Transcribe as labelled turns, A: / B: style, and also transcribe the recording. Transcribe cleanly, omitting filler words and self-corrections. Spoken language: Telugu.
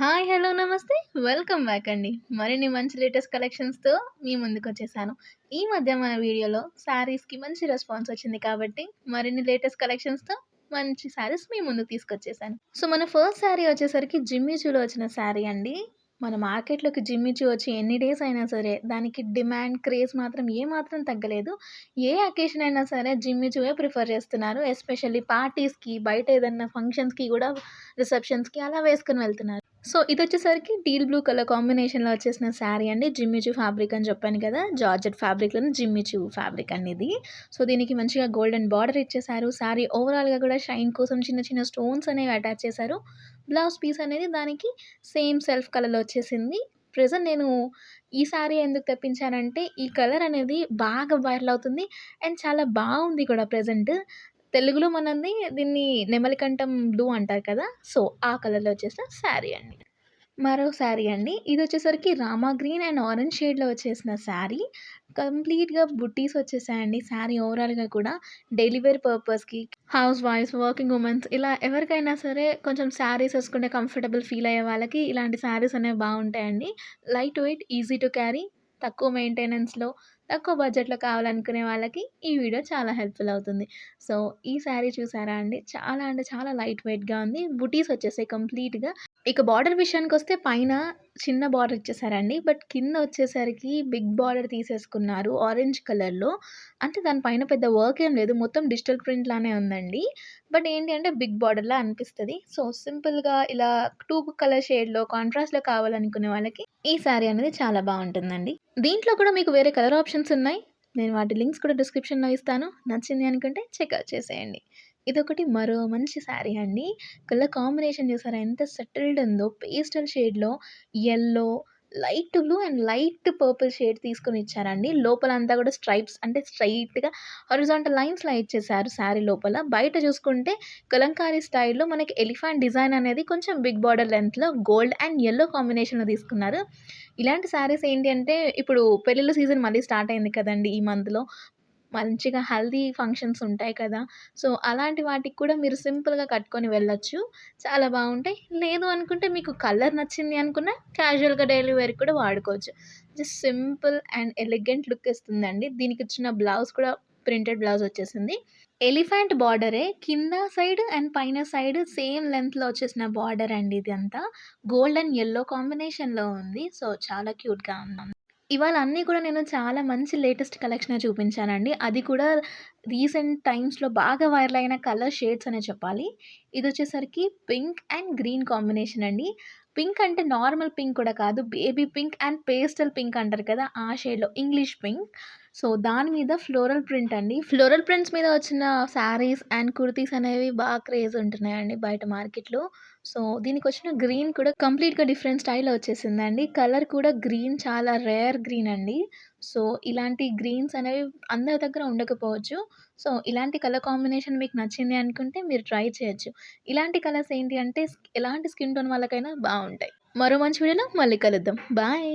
A: హాయ్! హలో! నమస్తే. వెల్కమ్ బ్యాక్ అండి. మరిన్ని మంచి లేటెస్ట్ కలెక్షన్స్‌తో మీ ముందుకొచ్చేసాను. ఈ మధ్య మన వీడియోలో శారీస్‌కి మంచి రెస్పాన్స్ వచ్చింది కాబట్టి, మరిన్ని లేటెస్ట్ కలెక్షన్స్‌తో మంచి శారీస్ మీ ముందుకు తీసుకొచ్చేసాను. సో, మన ఫస్ట్ శారీ వచ్చేసరికి జిమ్మి చూలో వచ్చిన శారీ అండి. మన మార్కెట్‌లోకి జిమ్మి చూ వచ్చి ఎన్ని డేస్ అయినా సరే, దానికి డిమాండ్, క్రేజ్ మాత్రం ఏమాత్రం తగ్గలేదు. ఏ అకేషన్ అయినా సరే జిమ్మి చూయే ప్రిఫర్ చేస్తున్నారు. ఎస్పెషల్లీ పార్టీస్‌కి, బయట ఏదన్నా ఫంక్షన్స్‌కి గూడా రిసెప్షన్స్‌కి అలా వేసుకొని వెళ్తున్నారు. సో, ఇదొచ్చేసరికి టీల్ బ్లూ కలర్ కాంబినేషన్‌లో వచ్చేసిన శారీ అండి. జిమ్మిచూ ఫ్యాబ్రిక్ అని చెప్పాను కదా! జార్జెట్ ఫ్యాబ్రిక్‌లోనే జిమ్మిచూ ఫ్యాబ్రిక్ అండి ఇది. సో, దీనికి మంచిగా గోల్డెన్ బార్డర్ ఇచ్చేసారు. శారీ ఓవరాల్‌గా కూడా షైన్ కోసం చిన్న చిన్న స్టోన్స్ అనేవి అటాచ్ చేశారు. బ్లౌజ్ పీస్ అనేది దానికి సేమ్ సెల్ఫ్ కలర్‌లో వచ్చేసింది. ప్రెజెంట్ నేను ఈ శారీ ఎందుకు తెప్పించానంటే, ఈ కలర్ అనేది బాగా వైరల్ అవుతుంది. అండ్ చాలా బావుంది కూడా ప్రెజెంట్. తెలుగులో మనది దీన్ని నెమలికంఠం బ్లూ అంటారు కదా! సో, ఆ కలర్‌లో వచ్చేసిన శారీ అండి. మరో శారీ అండి. ఇదొచ్చేసరికి రామా గ్రీన్ అండ్ ఆరెంజ్ షేడ్‌లో వచ్చేసిన శారీ. కంప్లీట్‌గా బుట్టీస్ వచ్చేసాయండి. శారీ ఓవరాల్‌గా కూడా డైలీ వేర్ పర్పస్‌కి, హౌస్ వైఫ్స్, వర్కింగ్ వుమెన్స్ ఇలా ఎవరికైనా సరే కొంచెం శారీస్ ఏసుకుంటే కంఫర్టబుల్ ఫీల్ అయ్యే వాళ్ళకి ఇలాంటి శారీస్ అనేవి బావుంటాయండి. Light weight, easy to carry, తక్కువ మెయింటెనెన్స్‌లో, తక్కువ బడ్జెట్‌లో కావాలనుకునే వాళ్ళకి ఈ వీడియో చాలా హెల్ప్‌ఫుల్ అవుతుంది. సో, ఈ శారీ చూసారా అండి? చాలా అంటే చాలా లైట్ వెయిట్‌గా ఉంది. బుటీస్ వచ్చేసాయి కంప్లీట్‌గా. ఇక బార్డర్ విషయానికొస్తే పైన చిన్న బార్డర్ ఇచ్చేసారండి. బట్ కింద వచ్చేసరికి బిగ్ బార్డర్ తీసేసుకున్నారు ఆరెంజ్ కలర్‌లో. అంటే దాని పైన పెద్ద వర్క్ ఏం లేదు. మొత్తం డిజిటల్ ప్రింట్ లానే ఉందండి. బట్ ఏంటి అంటే బిగ్ బార్డర్‌లా అనిపిస్తది. సో, సింపుల్‌గా ఇలా 2 కలర్ షేడ్‌లో కాంట్రాస్ట్‌లో కావాలనుకునే వాళ్ళకి ఈ శారీ అనేది చాలా బావుంటుందండి. దీంట్లో కూడా మీకు వేరే కలర్ ఆప్షన్స్ ఉన్నాయి. నేను వాటి లింక్స్ కూడా డిస్క్రిప్షన్‌లో ఇస్తాను. నచ్చింది అనుకుంటే చెక్‌ఔట్ చేసేయండి. ఇదొకటి మరో మంచి శారీ అండి. కలర్ కాంబినేషన్ చూసారా ఎంత సెటిల్డ్ ఉందో పేస్టల్ షేడ్‌లో yellow, light blue and light purple shade తీసుకొని ఇచ్చారండి. లోపలంతా కూడా స్ట్రైప్స్ అంటే స్ట్రెయిట్‌గా హారిజాంటల్ లైన్స్‌లా ఇచ్చేసారు శారీ లోపల. బయట చూసుకుంటే కలంకారీ స్టైల్‌లో మనకి ఎలిఫెంట్ డిజైన్ అనేది కొంచెం బిగ్ బార్డర్ లెంగ్త్‌లో గోల్డ్ అండ్ యెల్లో కాంబినేషన్‌లో తీసుకున్నారు. ఇలాంటి శారీస్ ఏంటి అంటే ఇప్పుడు పెళ్ళిళ్ళ సీజన్ మళ్ళీ స్టార్ట్ అయింది కదండీ! ఈ మంత్‌లో. మంచిగా హల్దీ ఫంక్షన్స్ ఉంటాయి కదా! సో, అలాంటి వాటికి కూడా మీరు సింపుల్‌గా కట్టుకొని వెళ్ళొచ్చు. చాలా బావుంటాయి. లేదు అనుకుంటే మీకు కలర్ నచ్చింది అనుకున్న క్యాజువల్‌గా డైలీ వేర్‌కి కూడా వాడుకోవచ్చు. Just simple and elegant look ఇస్తుందండి. దీనికిచ్చిన బ్లౌజ్ కూడా ప్రింటెడ్ బ్లౌజ్ వచ్చేసింది. ఎలిఫెంట్ బార్డరే కింద సైడ్ అండ్ పైన సైడ్ సేమ్ లెంగ్త్‌లో వచ్చేసిన బార్డర్ అండి ఇదంతా. గోల్డ్ అండ్ యెల్లో కాంబినేషన్‌లో ఉంది. సో, చాలా క్యూట్‌గా ఉంది. ఇవాళ అన్నీ కూడా నేను చాలా మంచి లేటెస్ట్ కలెక్షనే చూపించానండి. అది కూడా రీసెంట్ టైమ్స్‌లో బాగా వైరల్ అయిన కలర్ షేడ్స్ అనే చెప్పాలి. ఇదొచ్చేసరికి పింక్ అండ్ గ్రీన్ కాంబినేషన్ అండి. పింక్ అంటే నార్మల్ పింక్ కూడా కాదు. Baby pink and pastel pink అంటారు కదా! ఆ షేడ్‌లో ఇంగ్లీష్ పింక్. సో, దాని మీద ఫ్లోరల్ ప్రింట్ అండి. ఫ్లోరల్ ప్రింట్స్ మీద వచ్చిన శారీస్ అండ్ కుర్తీస్ అనేవి బాగా క్రేజ్ ఉంటున్నాయండి బయట మార్కెట్‌లో. సో, దీనికొచ్చిన గ్రీన్ కూడా కంప్లీట్‌గా డిఫరెంట్ స్టైల్‌లో వచ్చేసిందండి. కలర్ కూడా గ్రీన్ చాలా రేర్ గ్రీన్ అండి. సో, ఇలాంటి గ్రీన్స్ అనేవి అందరి దగ్గర ఉండకపోవచ్చు. సో, ఇలాంటి కలర్ కాంబినేషన్ మీకు నచ్చింది అనుకుంటే మీరు ట్రై చేయొచ్చు. ఇలాంటి కలర్స్ ఏంటి అంటే ఎలాంటి స్కిన్ టోన్ వాళ్ళకైనా బావుంటాయి. మరో మంచి వీడియోలో మళ్ళీ కలుద్దాం. బాయ్.